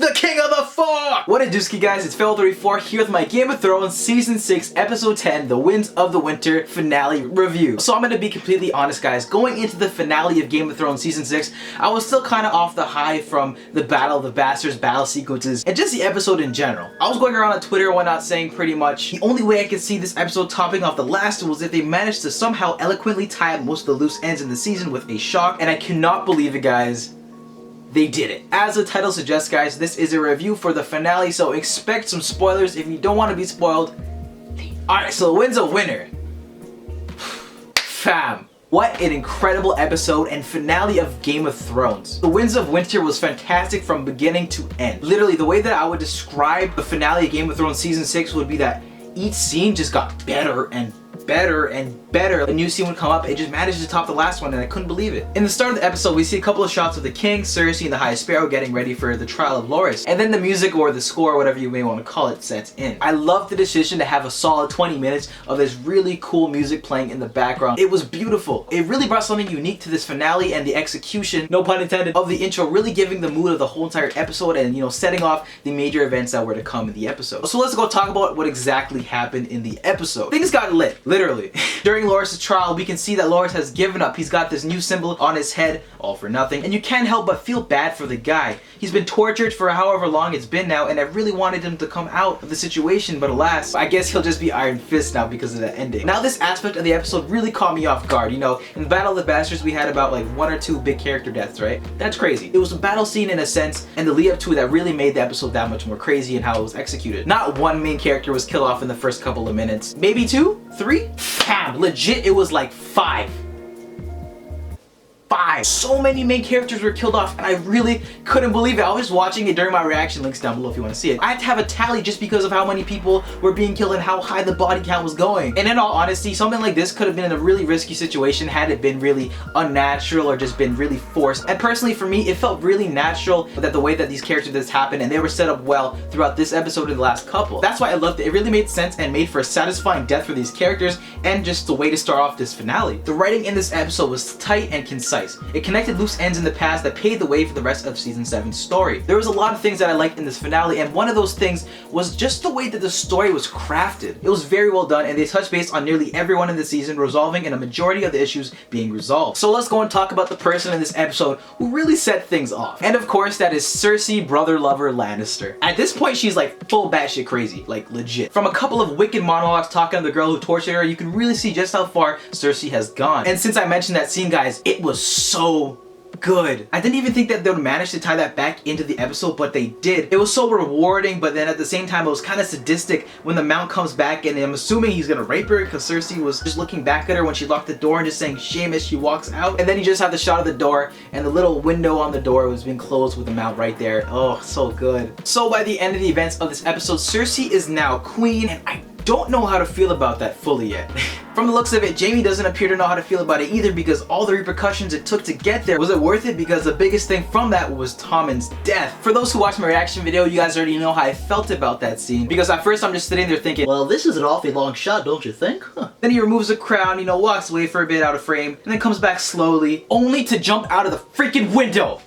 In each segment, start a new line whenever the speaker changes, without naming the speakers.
the king of the fork! What a dooski, guys, it's Fail34 here with my Game of Thrones Season 6 Episode 10, The Winds of the Winter finale review. So I'm gonna be completely honest, guys, going into the finale of Game of Thrones Season 6, I was still kind of off the high from the Battle of the Bastards, battle sequences, and just the episode in general. I was going around on Twitter and whatnot saying pretty much the only way I could see this episode topping off the last was if they managed to somehow eloquently tie up most of the loose ends in the season with a shock, and I cannot believe it, guys. They did it. As the title suggests, guys, this is a review for the finale, so expect some spoilers if you don't want to be spoiled. Alright, so The Winds of Winter. Fam. What an incredible episode and finale of Game of Thrones. The Winds of Winter was fantastic from beginning to end. Literally, the way that I would describe the finale of Game of Thrones Season 6 would be that each scene just got better and better and better. A new scene would come up, it just managed to top the last one, and I couldn't believe it. In the start of the episode, we see a couple of shots of the king, Cersei, and the High Sparrow getting ready for the trial of Loras. And then the music, or the score, whatever you may want to call it, sets in. I love the decision to have a solid 20 minutes of this really cool music playing in the background. It was beautiful. It really brought something unique to this finale, and the execution, no pun intended, of the intro really giving the mood of the whole entire episode and, setting off the major events that were to come in the episode. So let's go talk about what exactly happened in the episode. Things got lit, literally. During Loras' trial, we can see that Loras has given up. He's got this new symbol on his head, all for nothing, and you can't help but feel bad for the guy. He's been tortured for however long it's been now, and I really wanted him to come out of the situation, but alas, I guess he'll just be Iron Fist now because of the ending. Now, this aspect of the episode really caught me off guard. In the Battle of the Bastards, we had about like 1 or 2 big character deaths, right? That's crazy. It was a battle scene in a sense, and the lead up to it that really made the episode that much more crazy in how it was executed. Not one main character was killed off in the first couple of minutes. Maybe 2? 3? Bam! Legit, it was like 5. So many main characters were killed off, and I really couldn't believe it. I was watching it during my reaction, links down below if you want to see it. I had to have a tally just because of how many people were being killed and how high the body count was going. And in all honesty, something like this could have been in a really risky situation had it been really unnatural or just been really forced. And personally for me, it felt really natural that the way that these characters happened, and they were set up well throughout this episode and the last couple. That's why I loved it. It really made sense and made for a satisfying death for these characters and just the way to start off this finale. The writing in this episode was tight and concise. It connected loose ends in the past that paved the way for the rest of Season 7's story. There was a lot of things that I liked in this finale, and one of those things was just the way that the story was crafted. It was very well done, and they touched base on nearly everyone in the season, resolving and a majority of the issues being resolved. So let's go and talk about the person in this episode who really set things off. And of course, that is Cersei, brother lover Lannister. At this point, she's like full batshit crazy, like legit. From a couple of wicked monologues talking to the girl who tortured her, you can really see just how far Cersei has gone. And since I mentioned that scene, guys, it was so good. I didn't even think that they would manage to tie that back into the episode, but they did. It was so rewarding, but then at the same time, it was kind of sadistic when the Mount comes back, and I'm assuming he's gonna rape her because Cersei was just looking back at her when she locked the door and just saying shame as she walks out. And then you just have the shot of the door, and the little window on the door was being closed with the Mount right there. Oh, so good. So by the end of the events of this episode, Cersei is now queen, and I don't know how to feel about that fully yet. From the looks of it, Jaime doesn't appear to know how to feel about it either, because all the repercussions it took to get there. Was it worth it? Because the biggest thing from that was Tommen's death. For those who watched my reaction video, you guys already know how I felt about that scene, because at first I'm just sitting there thinking, well, this is an awfully long shot, don't you think? Huh. Then he removes the crown, walks away for a bit out of frame, and then comes back slowly, only to jump out of the freaking window.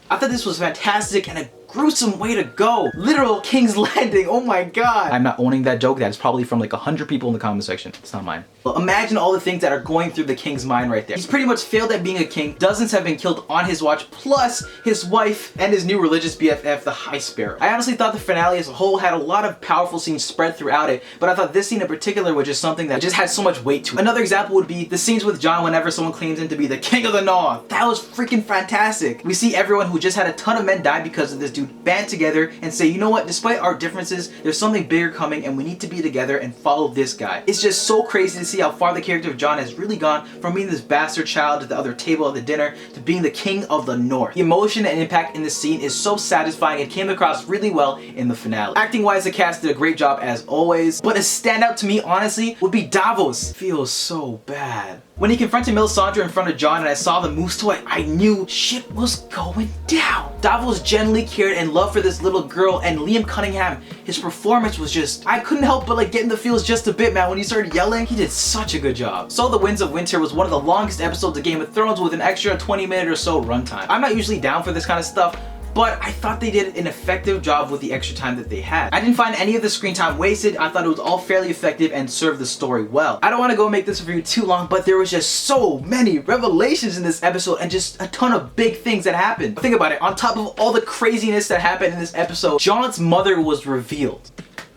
I thought this was fantastic and a gruesome way to go. Literal King's Landing, oh my god. I'm not owning that joke. That's probably from like 100 people in the comment section. It's not mine. Well, imagine all the things that are going through the king's mind right there. He's pretty much failed at being a king. Dozens have been killed on his watch, plus his wife and his new religious BFF, the High Sparrow. I honestly thought the finale as a whole had a lot of powerful scenes spread throughout it, but I thought this scene in particular was just something that just had so much weight to it. Another example would be the scenes with Jon whenever someone claims him to be the king of the North. That was freaking fantastic. We see everyone who just had a ton of men die because of this dude band together and say, you know what, despite our differences, there's something bigger coming and we need to be together and follow this guy. It's just so crazy to see how far the character of Jon has really gone from being this bastard child at the other table at the dinner to being the king of the North. The emotion and impact in this scene is so satisfying and came across really well in the finale. Acting wise, the cast did a great job as always, but a standout to me honestly would be Davos. Feels so bad. When he confronted Melisandre in front of Jon and I saw the moose toy, I knew shit was going down. Davos genuinely cared and loved for this little girl, and Liam Cunningham, his performance was just, I couldn't help but like get in the feels just a bit, man. When he started yelling, he did such a good job. So The Winds of Winter was one of the longest episodes of Game of Thrones with an extra 20-minute or so runtime. I'm not usually down for this kind of stuff, but I thought they did an effective job with the extra time that they had. I didn't find any of the screen time wasted. I thought it was all fairly effective and served the story well. I don't want to go make this review too long, but there was just so many revelations in this episode and just a ton of big things that happened. Think about it, on top of all the craziness that happened in this episode, Jon's mother was revealed.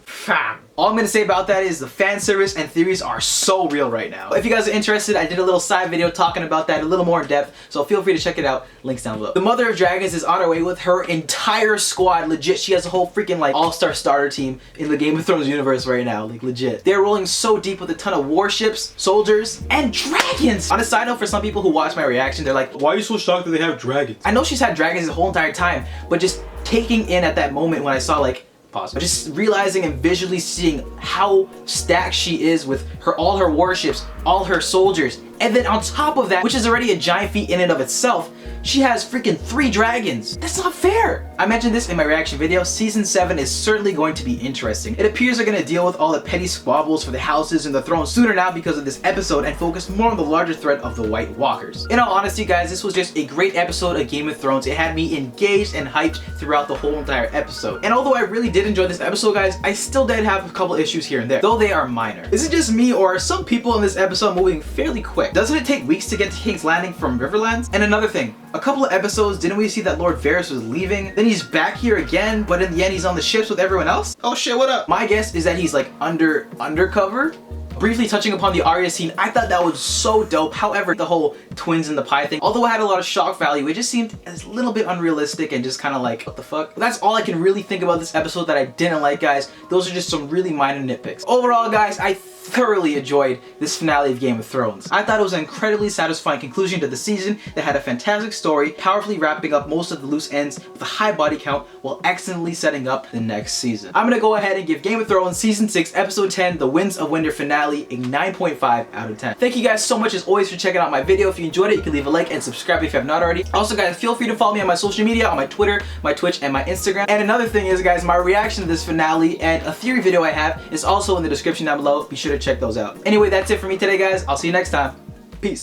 Fam. All I'm gonna say about that is the fan service and theories are so real right now. If you guys are interested, I did a little side video talking about that a little more in depth, so feel free to check it out. Links down below. The Mother of Dragons is on her way with her entire squad. Legit, she has a whole freaking like all-star starter team in the Game of Thrones universe right now. Like legit. They're rolling so deep with a ton of warships, soldiers, and dragons. On a side note, for some people who watch my reaction, they're like, why are you so shocked that they have dragons? I know she's had dragons the whole entire time, but just taking in at that moment when I saw like, pause. Just realizing and visually seeing how stacked she is with all her warships, all her soldiers, and then on top of that, which is already a giant feat in and of itself, she has freaking 3 dragons. That's not fair. I mentioned this in my reaction video. Season 7 is certainly going to be interesting. It appears they're going to deal with all the petty squabbles for the houses and the throne sooner now because of this episode and focus more on the larger threat of the White Walkers. In all honesty, guys, this was just a great episode of Game of Thrones. It had me engaged and hyped throughout the whole entire episode. And although I really did enjoy this episode, guys, I still did have a couple issues here and there, though they are minor. Is it just me, or are some people in this episode moving fairly quick? Doesn't it take weeks to get to King's Landing from Riverlands? And another thing, a couple of episodes, didn't we see that Lord Varys was leaving? Then he's back here again, but in the end he's on the ships with everyone else? Oh shit, what up? My guess is that he's like undercover? Briefly touching upon the Arya scene, I thought that was so dope. However, the whole twins in the pie thing, although it had a lot of shock value, it just seemed a little bit unrealistic and just kind of like, what the fuck? But that's all I can really think about this episode that I didn't like, guys. Those are just some really minor nitpicks. Overall, guys, I thoroughly enjoyed this finale of Game of Thrones. I thought it was an incredibly satisfying conclusion to the season that had a fantastic story, powerfully wrapping up most of the loose ends with a high body count while excellently setting up the next season. I'm gonna go ahead and give Game of Thrones Season 6, Episode 10, The Winds of Winter finale, a 9.5 out of 10. Thank you guys so much as always for checking out my video. If you enjoyed it, you can leave a like and subscribe if you have not already. Also, guys, feel free to follow me on my social media, on my Twitter, my Twitch, and my Instagram. And another thing is, guys, my reaction to this finale and a theory video I have is also in the description down below. Be sure to check those out. Anyway, that's it for me today, guys. I'll see you next time. Peace.